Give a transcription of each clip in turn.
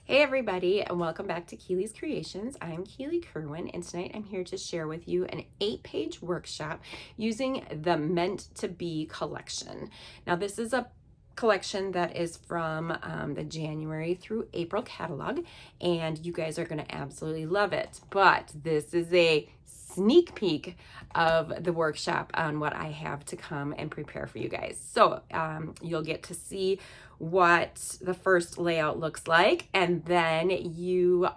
Hey everybody, and welcome back to Keeley's Creations. I'm Keeley Kerwin, and tonight I'm here to share with you an 8-page workshop using the Meant to Be collection. Now this is a collection that is from the January through April catalog, and you guys are going to absolutely love it. But this is a sneak peek of the workshop on what I have to come and prepare for you guys. So you'll get to see what the first layout looks like, and then you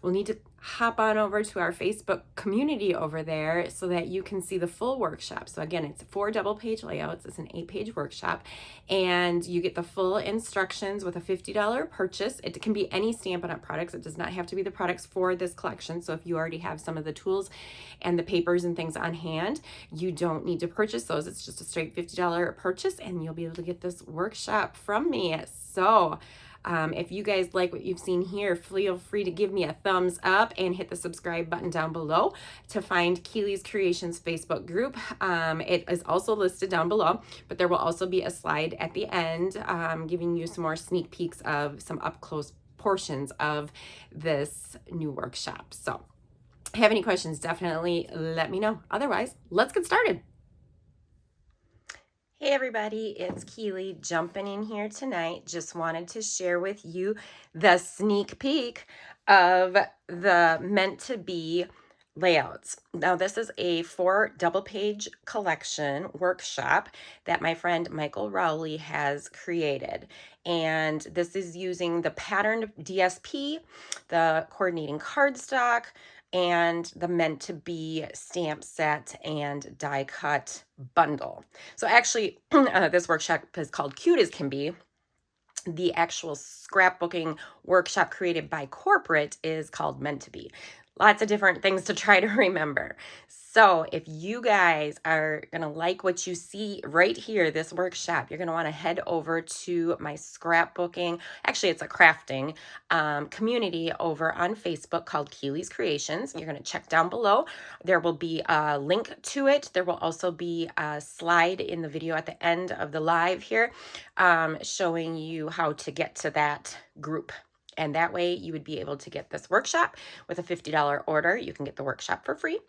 will need to hop on over to our Facebook community over there so that you can see the full workshop. So again, it's 4 double-page layouts. It's an 8-page workshop, and you get the full instructions with a $50 purchase. It can be any Stampin' Up! Products. It does not have to be the products for this collection. So if you already have some of the tools and the papers and things on hand, you don't need to purchase those. It's just a straight $50 purchase, and you'll be able to get this workshop from me. So if you guys like what you've seen here, feel free to give me a thumbs up and hit the subscribe button down below to find Keeley's Creations Facebook group. It is also listed down below, but there will also be a slide at the end giving you some more sneak peeks of some up-close portions of this new workshop. So if you have any questions, definitely let me know. Otherwise, let's get started. Hey everybody, it's Keeley jumping in here tonight. Just wanted to share with you the sneak peek of the Meant to Be layouts. Now this is a 4 double-page collection workshop that my friend Michael Rowley has created. And this is using the patterned DSP, the coordinating cardstock, and the Meant to Be stamp set and die cut bundle. So actually this workshop is called Cute as Can Be. The actual scrapbooking workshop created by corporate is called Meant to Be. Lots of different things to try to remember. So if you guys are going to like what you see right here, this workshop, you're going to want to head over to my scrapbooking, actually it's a crafting community over on Facebook called Keeley's Creations. You're going to check down below. There will be a link to it. There will also be a slide in the video at the end of the live here showing you how to get to that group. And that way you would be able to get this workshop with a $50 order. You can get the workshop for free.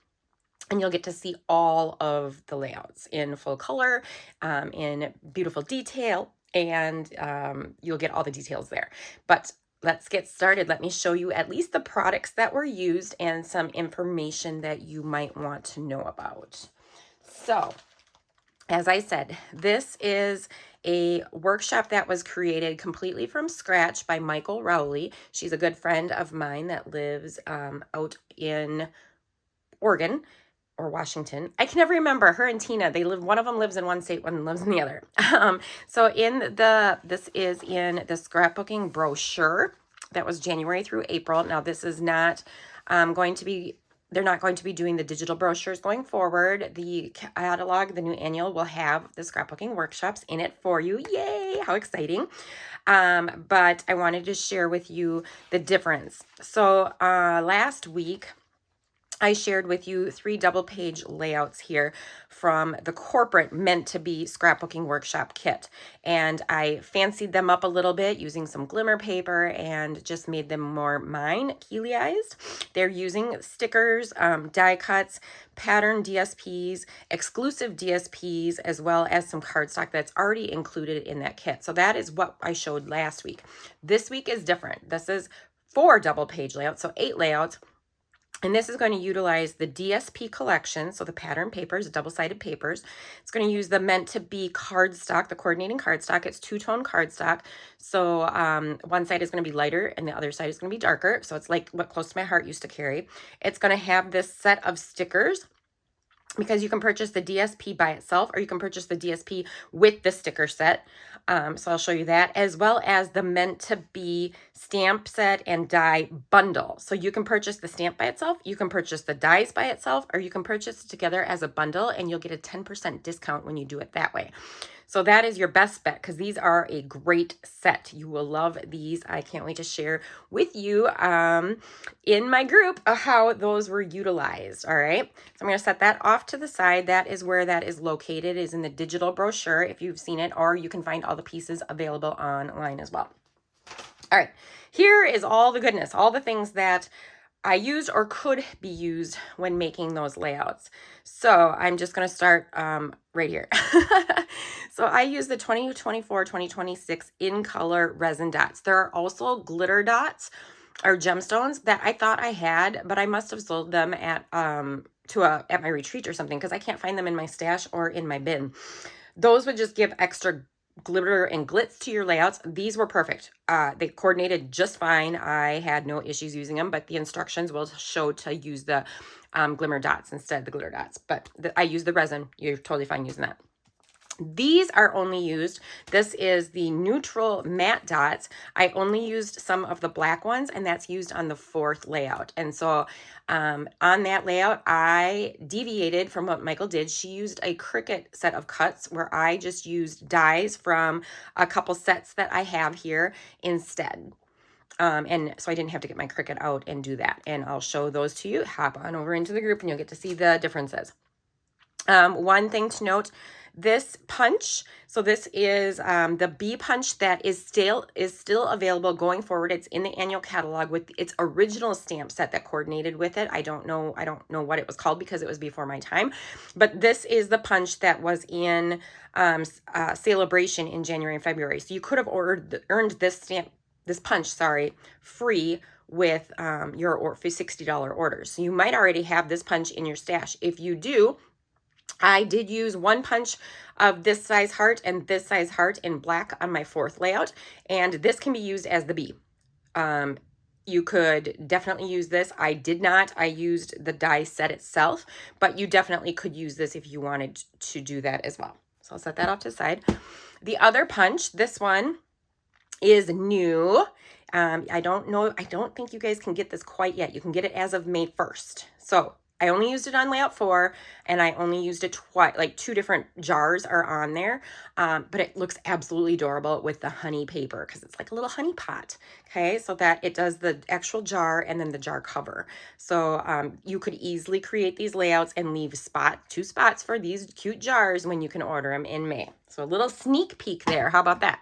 And you'll get to see all of the layouts in full color, in beautiful detail, and you'll get all the details there. But let's get started. Let me show you at least the products that were used and some information that you might want to know about. So, as I said, this is a workshop that was created completely from scratch by Michael Rowley. She's a good friend of mine that lives out in Oregon or Washington. I can never remember. Her and Tina, they live, one of them lives in one state, one lives in the other. So this is in the scrapbooking brochure that was January through April. Now this is not going to be, they're not going to be doing the digital brochures going forward. The catalog, the new annual, will have the scrapbooking workshops in it for you. Yay! How exciting. But I wanted to share with you the difference. So last week, I shared with you 3 double-page layouts here from the corporate Meant to Be scrapbooking workshop kit. And I fancied them up a little bit using some Glimmer paper and just made them more mine, Keeleyized. They're using stickers, die cuts, pattern DSPs, exclusive DSPs, as well as some cardstock that's already included in that kit. So that is what I showed last week. This week is different. This is 4 double-page layouts, so 8 layouts. And this is going to utilize the DSP collection, so the pattern papers, double-sided papers. It's going to use the Meant to Be cardstock, the coordinating cardstock. It's 2-tone cardstock. So one side is going to be lighter and the other side is going to be darker. So it's like what Close to My Heart used to carry. It's going to have this set of stickers, because you can purchase the DSP by itself or you can purchase the DSP with the sticker set. So I'll show you that, as well as the Meant to Be stamp set and die bundle. So you can purchase the stamp by itself, you can purchase the dies by itself, or you can purchase it together as a bundle, and you'll get a 10% discount when you do it that way. So that is your best bet, because these are a great set. You will love these. I can't wait to share with you in my group how those were utilized. All right. So I'm going to set that off to the side. That is where that is located, is in the digital brochure if you've seen it, or you can find all the pieces available online as well. All right, here is all the goodness, all the things that I used or could be used when making those layouts. So I'm just going to start right here. So I use the 2024, 2026 in color resin dots. There are also glitter dots or gemstones that I thought I had, but I must have sold them at at my retreat or something, because I can't find them in my stash or in my bin. Those would just give extra glitter and glitz to your layouts. These were perfect. They coordinated just fine. I had no issues using them, but the instructions will show to use the glimmer dots instead of the glitter dots. But I use the resin. You're totally fine using that. These are only used, this is the neutral matte dots. I only used some of the black ones, and that's used on the 4th layout. And so on that layout, I deviated from what Michael did. She used a Cricut set of cuts where I just used dies from a couple sets that I have here instead. And so I didn't have to get my Cricut out and do that. And I'll show those to you. Hop on over into the group and you'll get to see the differences. One thing to note, this punch, so this is the bee punch that is still available going forward. It's in the annual catalog with its original stamp set that coordinated with it. I don't know what it was called because it was before my time, but this is the punch that was in Celebration in January and February. So you could have earned this punch, free with your $60 orders. So you might already have this punch in your stash. If you do, I did use one punch of this size heart and this size heart in black on my 4th layout, and this can be used as the bee. You could definitely use this. I did not. I used the die set itself, but you definitely could use this if you wanted to do that as well. So I'll set that off to the side. The other punch, this one is new. I don't think you guys can get this quite yet. You can get it as of May 1st. So I only used it on layout 4, and I only used it twice, like 2 different jars are on there. But it looks absolutely adorable with the honey paper because it's like a little honey pot. Okay, so that it does the actual jar and then the jar cover. So you could easily create these layouts and leave 2 spots for these cute jars when you can order them in May. So a little sneak peek there. How about that?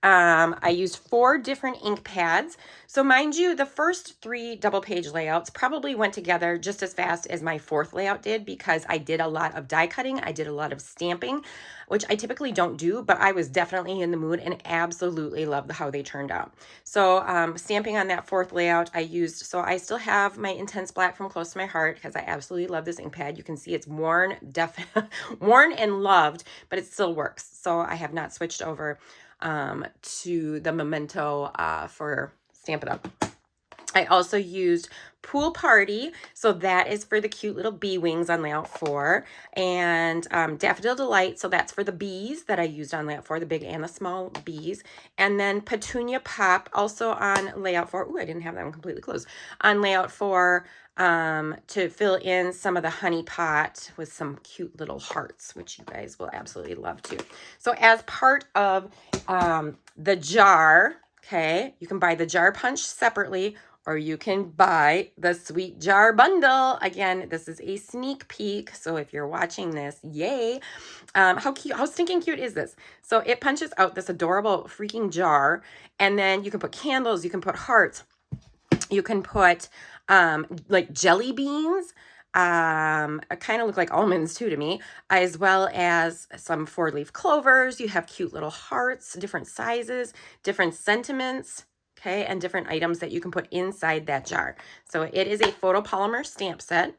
I used 4 different ink pads. So mind you, the first 3 double page layouts probably went together just as fast as my 4th layout did because I did a lot of die cutting. I did a lot of stamping, which I typically don't do, but I was definitely in the mood and absolutely loved how they turned out. So stamping on that 4th layout, I used, so I still have my Intense Black from Close to My Heart because I absolutely love this ink pad. You can see it's worn, worn and loved, but it still works. So I have not switched over to the Memento for Stampin' Up. I also used Pool Party, so that is for the cute little bee wings on layout 4, and Daffodil Delight, so that's for the bees that I used on layout 4, the big and the small bees, and then Petunia Pop, also on layout 4. Ooh, I didn't have that one completely closed. On layout 4, to fill in some of the honey pot with some cute little hearts, which you guys will absolutely love too. So as part of the jar, okay, you can buy the jar punch separately, or you can buy the sweet jar bundle. Again, this is a sneak peek, so if you're watching this, yay. How cute, how stinking cute is this? So it punches out this adorable freaking jar, and then you can put candles, you can put hearts, you can put like jelly beans, kind of look like almonds too to me, as well as some 4-leaf clovers. You have cute little hearts, different sizes, different sentiments, okay, and different items that you can put inside that jar. So it is a photopolymer stamp set,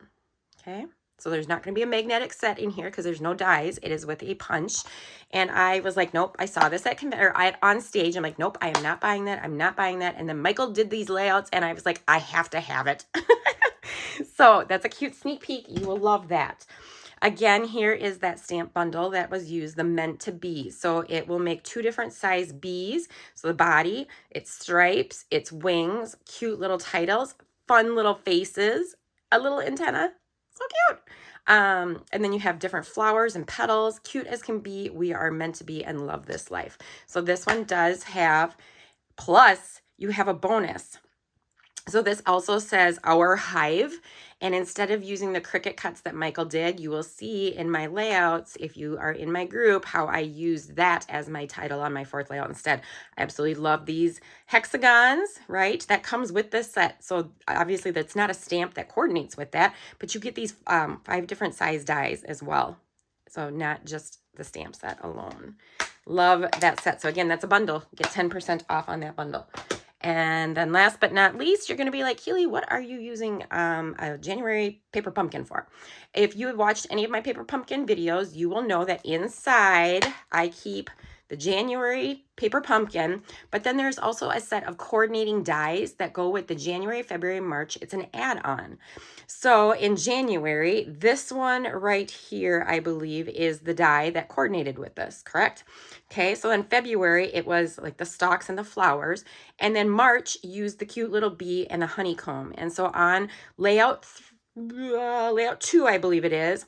okay. So there's not going to be a magnetic set in here because there's no dies. It is with a punch. And I was like, nope, I saw this on stage. I'm like, nope, I am not buying that. I'm not buying that. And then Michael did these layouts and I was like, I have to have it. So that's a cute sneak peek. You will love that. Again, here is that stamp bundle that was used, the Meant to Be. So it will make 2 different size bees. So the body, its stripes, its wings, cute little titles, fun little faces, a little antenna. So cute. And then you have different flowers and petals, cute as can be. We are meant to be and love this life. So this one does have, plus you have a bonus. So this also says Our Hive, and instead of using the Cricut cuts that Michael did, you will see in my layouts, if you are in my group, how I use that as my title on my 4th layout instead. I absolutely love these hexagons, right? That comes with this set. So obviously that's not a stamp that coordinates with that, but you get these 5 different size dies as well. So not just the stamp set alone. Love that set. So again, that's a bundle. Get 10% off on that bundle. And then last but not least, you're going to be like, Keeley, what are you using a January paper pumpkin for? If you have watched any of my paper pumpkin videos, you will know that inside I keep the January paper pumpkin, but then there's also a set of coordinating dies that go with the January, February, March. It's an add-on. So in January, this one right here, I believe, is the die that coordinated with this, correct? Okay, so in February, it was like the stalks and the flowers. And then March used the cute little bee and the honeycomb. And so on layout 2, I believe it is,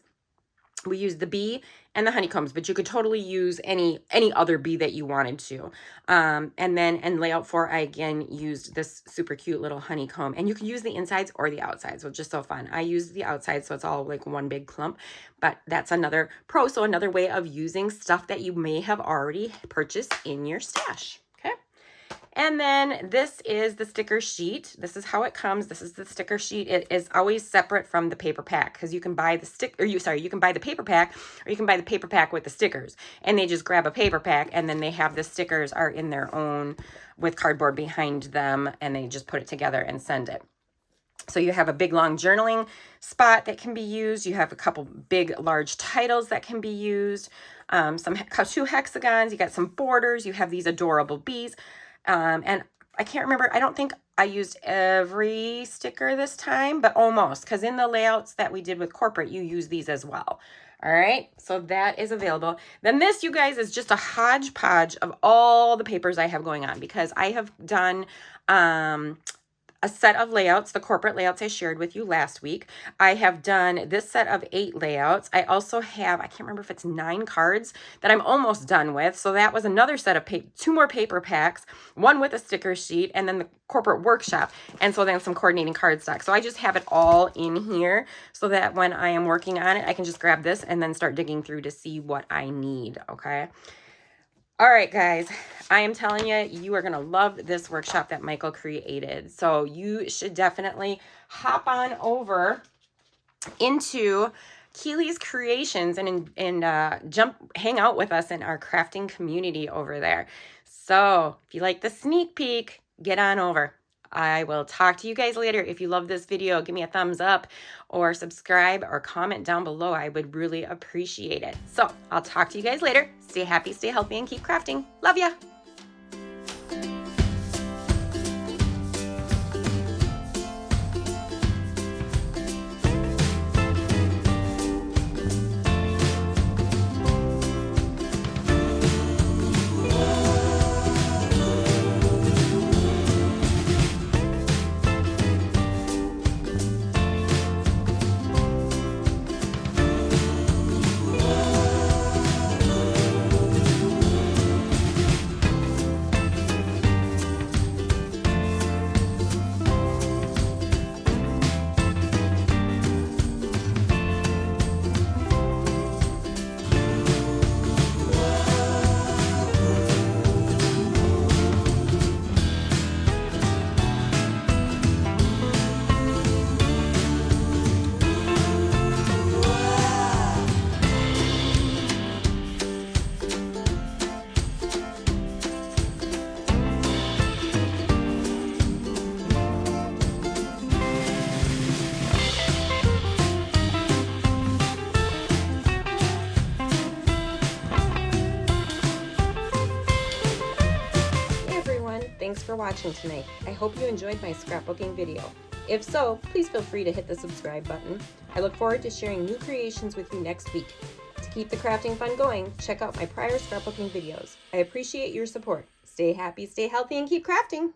we used the bee and the honeycombs, but you could totally use any other bee that you wanted to. And then in layout 4, I again used this super cute little honeycomb, and you can use the insides or the outsides, which is so fun. I used the outside, so it's all like one big clump, but that's another pro. So another way of using stuff that you may have already purchased in your stash. Okay. And then this is the sticker sheet. This is how it comes. This is the sticker sheet. It is always separate from the paper pack, because you can buy the you can buy the paper pack, or you can buy the paper pack with the stickers, and they just grab a paper pack and then they have the stickers are in their own with cardboard behind them, and they just put it together and send it. So you have a big long journaling spot that can be used. You have a couple big large titles that can be used. 2 hexagons. You got some borders. You have these adorable bees. And I can't remember, I don't think I used every sticker this time, but almost, because in the layouts that we did with corporate, you use these as well. All right, so that is available. Then this, you guys, is just a hodgepodge of all the papers I have going on, because I have done a set of layouts, the corporate layouts I shared with you last week. I have done this set of 8 layouts. I also have, I can't remember if it's 9 cards that I'm almost done with. So that was another set of 2 more paper packs, one with a sticker sheet, and then the corporate workshop. And so then some coordinating cardstock. So I just have it all in here so that when I am working on it, I can just grab this and then start digging through to see what I need. Okay. All right, guys, I am telling you, you are going to love this workshop that Michael created. So you should definitely hop on over into Keeley's Kreations and hang out with us in our crafting community over there. So if you like the sneak peek, get on over. I will talk to you guys later. If you love this video, give me a thumbs up or subscribe or comment down below. I would really appreciate it. So I'll talk to you guys later. Stay happy, stay healthy, and keep crafting. Love ya. Thanks for watching tonight. I hope you enjoyed my scrapbooking video. If so, please feel free to hit the subscribe button. I look forward to sharing new creations with you next week. To keep the crafting fun going, check out my prior scrapbooking videos. I appreciate your support. Stay happy, stay healthy, and keep crafting!